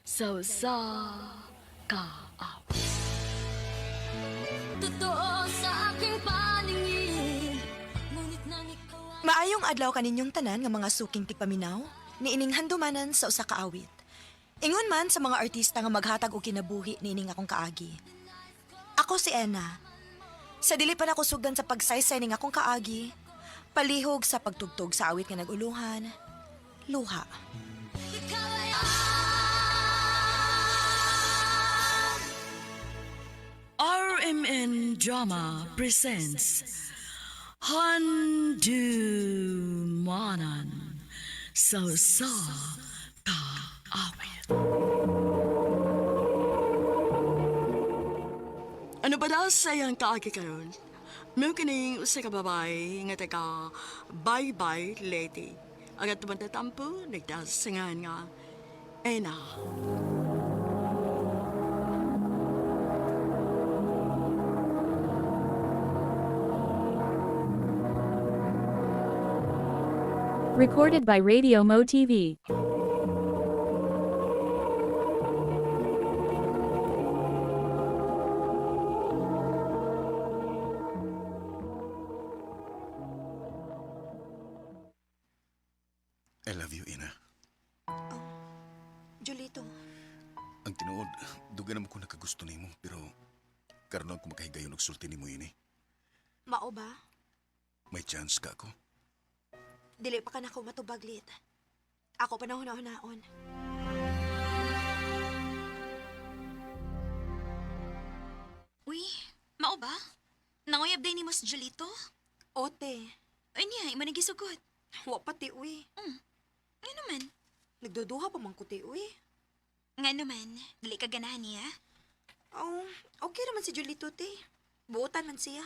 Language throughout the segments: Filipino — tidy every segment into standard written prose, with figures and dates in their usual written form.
Sausa ka. Totoo sa aking paningin, ngunit nang ikaw ay... Maayong adlaw kaninyong tanan nga mga suking tigpaminaw, niining handumanan sa usa ka awit. Ingon man sa mga artista nga maghatag og kinabuhi niining akong kaagi. Ako si Ena. Sa dili pa nako sugdan sa pagsaysay ning akong kaagi, palihog sa pagtugtog sa awit nga naguluhan, luha. Ikaw ay... RMN Drama presents Handumanan Sausa ka awit. Ano ba daw sayang kaagi karon? May kining usa ka babae nga taga bye-bye lady. Agat tumanta tampo, nagdasangan nga. Ena. Recorded by Radio Mo TV. I love you, Ina. Julito, Ang tinuod, duga naman ko nakagusto nimo, pero karon ko makahigayon og sulti nimo ini. mao ba? May chance ka ako. Dili pa ka nako matubaglit. Ako pa nahuna-hunaon. Uy, mao ba? Nanguyab day ni Mas Julito? Ote, Uy niya, imanigisugot. wa pati uy. Nga naman. Nagduduha pa man ko ti uy. Nga naman, dili ka ganahan niya. Oh, okay naman si Julito te. Buotan man siya.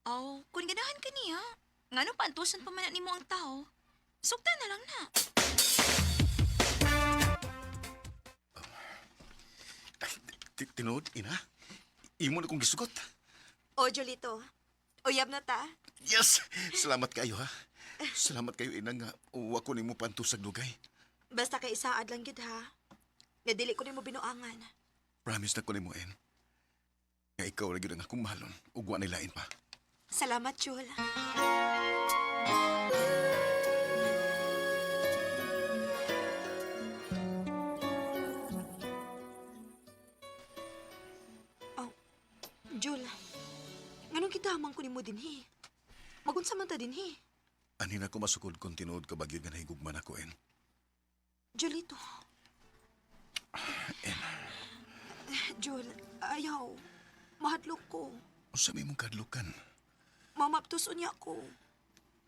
Oh, kung ganahan ka niya, nga no paantusan pa man ni mo ang tao, sugta na lang na. Ay, tinuod, Ina? Imo na kong gisugot. O Julito, uyab na ta. Yes! Salamat kayo, ha? Salamat kayo, Ina, nga uwa ko nimo pantusag lugay. Basta kay isaad lang gid ha. Nga dili ko nimo binuangan. Promise na ko nimo, En. Nga ikaw na gyud ang akong mahalon, ug wa nilain pa. Salamat, Jul. Oh, Jul. Nganong kita hamang ko nimo dinhi? Magunsa man ta dinhi? Anin ako masukod kung tinuod ka bagyo nga nahigugman ako, En. Julito. En, Jul, ayaw. Mahadlok ko. unsa may mong kadlukan? Mamaptuson niya ako.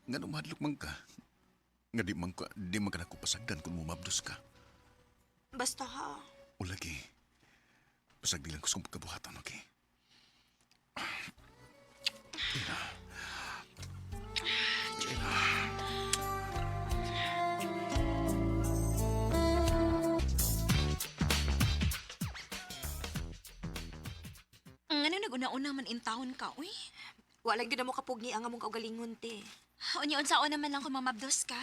Nga nung mahadlok man ka, nga di man ka nako pasagdan kung mumabdos ka. Basta ha. O lagi, pasagdi lang ko sa kong pagkabuhatan, okay? Ina. Ina. Ano nag-una-una man intahon ka, uy? Walang gina mo kapugni ang among kaugalingon, te. Unyon sa naman lang kung mamabdos ka.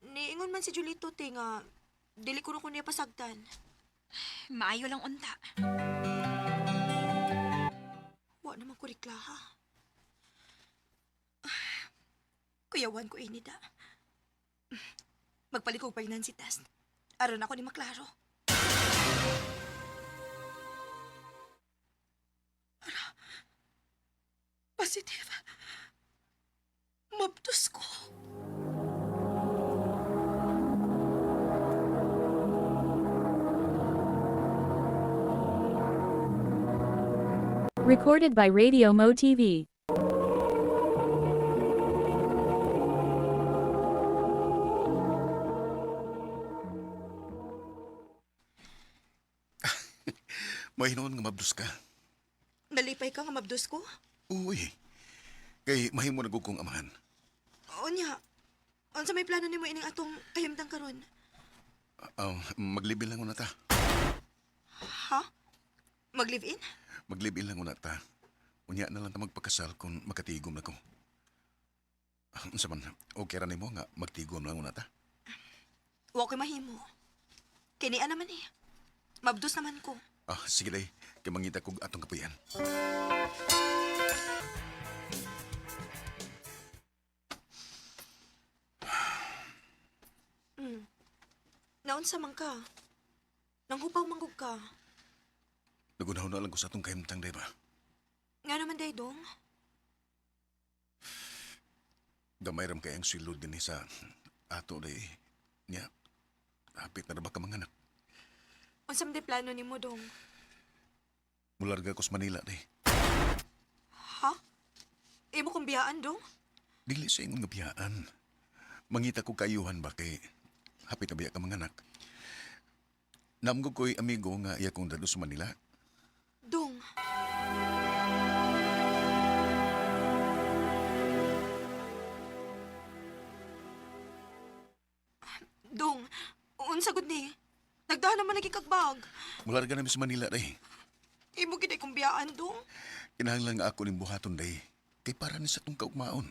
Niingon man si Julito, te, nga dili ko na ko niya pasagdan. Maayo lang unta. Wa naman ko riklaha. Kuyawan ko ini da. Magpalikog pa inan si Tess. Aron ako ni maklaro. Positive. Mabtos ko. Recorded by Radio Mo TV. Mahinoon nga mabdos ka. Nalipay ka nga mabdos ko? Uy, kay mahimo na kong amahan. O niya, unsa may plano nimo ining atong kahimtang karon? Maglibil lang una ta. Ha? Mag-live-in? Maglibil lang una ta. Unya na lang ta magpakasal kung makatigom na ko. Unsa man, okay ra nimo nga magtigom lang una ta. Wa ko'y mahimo. Kinian naman eh. Mabdos naman ko. Sige day. Kay mangita kog atong kapuyan. Naunsa man ka? Nanghupaw manggug ka. Nagunaw na lang ko sa atong kahimtang day ba? Nga naman day dong. Gamay ram kay ang sweldo din sa ato day. Nya, hapit na ba ka mga anak? Unsam day plano nimo dong? Mularga ko sa Manila day. Ha? Imo kong biyaan dong? Dili sa ingon nga biyaan. Mangita ko kayuhan ba kay hapit na biya ka mga anak. Namgo ko'y amigo nga iya kong dado sa Manila. Dong. Dong, unsa gud ni? Nagdahan naman lagi kagbag. Mularga namin sa Manila day. Imo gid kong biyaan dong. Kinahanglan nga ako ning buhaton day. Kay para ni sa tong kaugmaon.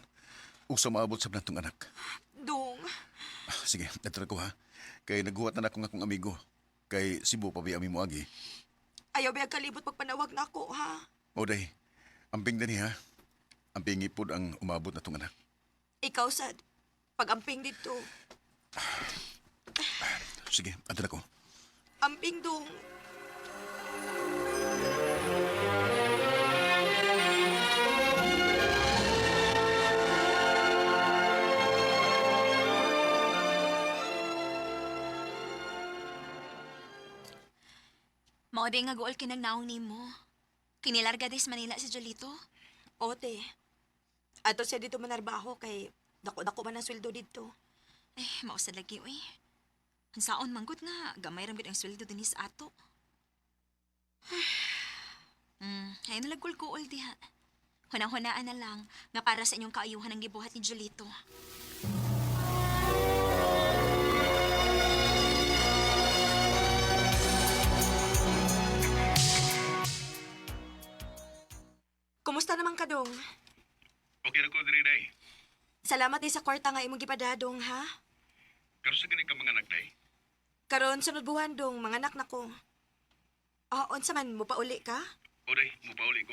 O sa maabot sa natong anak. Dong. Sige, natira ko ha. Kay naghuwat na ako ng akong amigo. Kay Cebu pa ba ami mo agi. Ayaw ba kalibot pagpanawag na ako, ha? O day, amping dani ha. Amping ipod ang umabot na tong anak. Ikaw sad. Pag-amping dito. Sige, anto na ko. Amping dong. Mao day nga gool kinang naong nimo. Kinilarga des Manila si Jolito. Ote. Ato siya dito manarbaho kay dako-dako man ang sweldo dito. Mao sad lagi uy. Ang saon manggod nga gamay ra gid ang sweldo dinis ato. Ay nalagkul-kuol diha. Hunang-hunaan na lang nga para sa inyong kaayuhan ang gibuhat ni Jolito. Kumusta naman ka, dong? Okay na ko diri day. Salamat sa kwarta nga imong gipadadong, ha? Pero sa ganing ka mga anak day. Karon sunod buwan, dong, mga anak na ko. Unsa man, mo pa uli ka? O day, mupauli ko.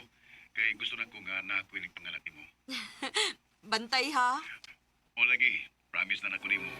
Kay gusto na ko nga nakuinig panganak mo. Bantay, ha? O lagi, promise na nako nimo.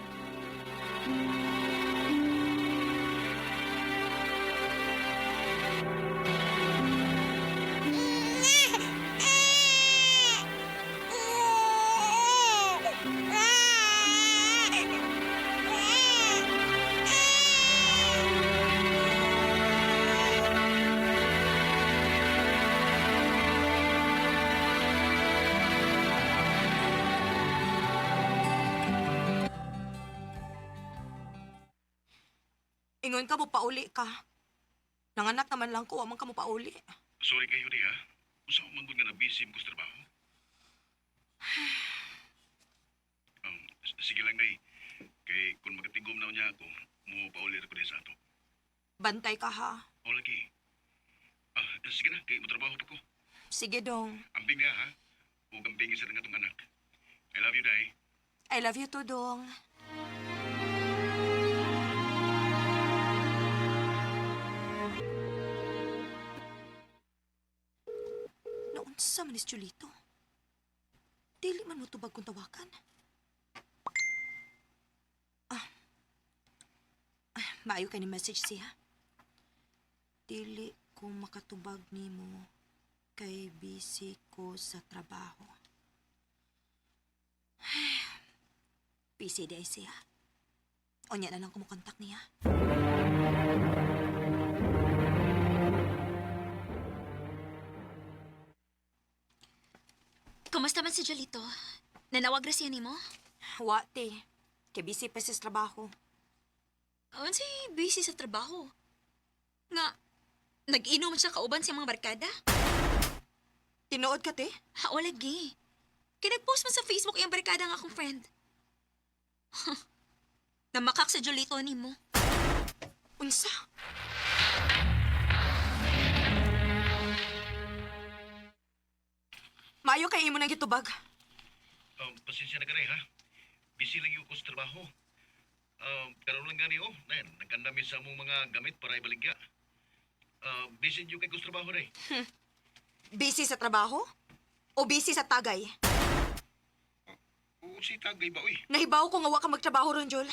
Ingon ka mo pauli ka. Nanganak naman lang ko, amang ka mo pauli. Sorry kayo di ha. Usa ko manggod nga na busy mo sa trabaho. Sige lang day. Kay kung magatigom na niya ako, mo pauli ko din sa ato. Bantay ka, ha? O lagi. Sige na, kay matrabaho pa ko. Sige, dong. Amping niya ha. O amping isa ng atong anak. I love you, day. I love you too, dong. Naunsa man is Julito? Dili man mo tubag kung tawakan. Maayo ka ni message siya. Dili ko makatubag nimo kay busy ko sa trabaho. Busy day siya. O niya na lang kumukontak niya. Kumusta man si Jolito? Nanawag ra siya nimo? Wate. Kay busy pa sa trabaho. Unsay busy sa trabaho? Nga, nag-inom siya kauban sa mga barkada? Tinuod ka, te? Ha, lagi. Kaya nag-post man sa Facebook yung barkada ng akong friend. Namakak sa Jolito nimo. Unsa? Maayo kay imo nang gitubag. Pasensya na ka rin ha. Busy lang yung ko sa trabaho. Karoon lang gani nagkandami sa among mga gamit para ibaligya. Busy yung kay kus trabaho na eh. Busy sa trabaho? O busy sa tagay? Oo, si Tagay ba, uy? Nahibaw ko nga wa ka magtrabaho ron, Jol.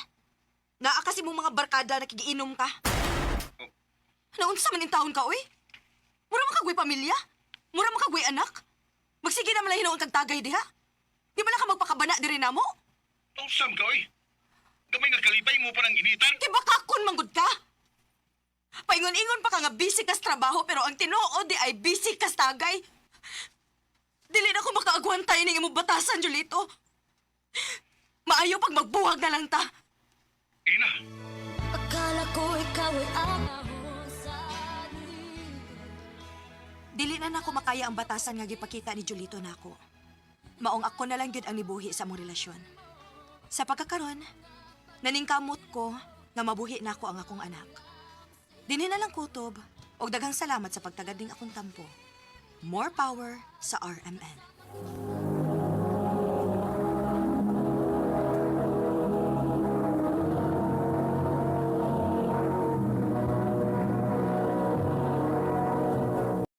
Naa kasi mong mga barkada nakigiinom ka. Oh. Naunsa man in taon ka, oy? Mura makagway pamilya? Mura makagway anak? Magsige naman lang hinoon kag tagay diha? Di ba na ka magpakabana diri namo? Tausam ka, uy. Gamay nga kalipay mo pa ng initan. Di ba kakon manggod ka? Paingon-ingon pa ka nga busy kas trabaho pero ang tinuod di ay busy kas tagay. Dili na ko makaagwantay ning imong batasan, Julito. Maayo pag magbuwag na lang ta. Ina, Akala ko ikaw ay ako sa Dili na nako makaya ang batasan nga gipakita ni Julito nako. Maong ako na lang gyud ang nibuhi sa among relasyon. Sa pagkakaron, naningkamot ko nga mabuhi nako ang akong anak. Dinhi na lang kutob og daghang salamat sa pagtagad ning akong tampo. More power sa RMN.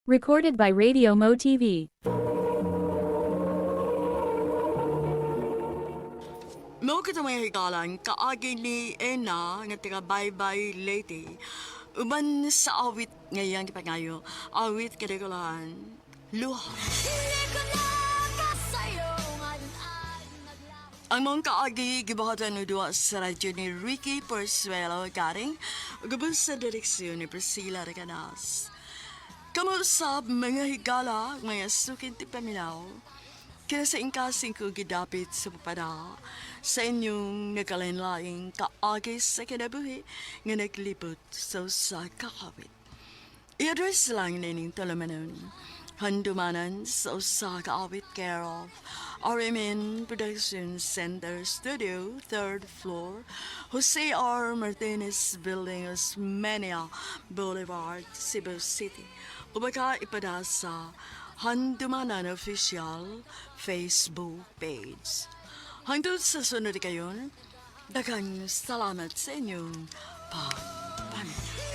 Recorded by Radio Mo TV. Mo kita may higalan, kaagi ni Ena, nga tiga bye-bye lady. Uban sa awit ngayon, kipangayo, awit kadikulan, luha. Hindi ko na kasayo ngayon ay naglaho. Ang mong kaagi, gibahatan no duwa sa radyo ni Ricky Porzuelo garing, gabos sa direksyon ni Priscilla Reganas. Kamusap mga higala, mga sukin ti paminaw, kaya sa ingkasing ko gidapit sa papada, sa inyong nagkalinlaing kaagi sa kinabuhi nga naglipot sa kakawit. I-address lang nining talamanon, handumanan sa usa kaawit care of RMN Production Center Studio, 3rd floor, Jose R. Martinez Building, Osmeña Boulevard, Cebu City. Ubaka ipada sa Handumanan Official Facebook page. Hangtod sa sunod kayon, daghang salamat sa inyong pagpanig.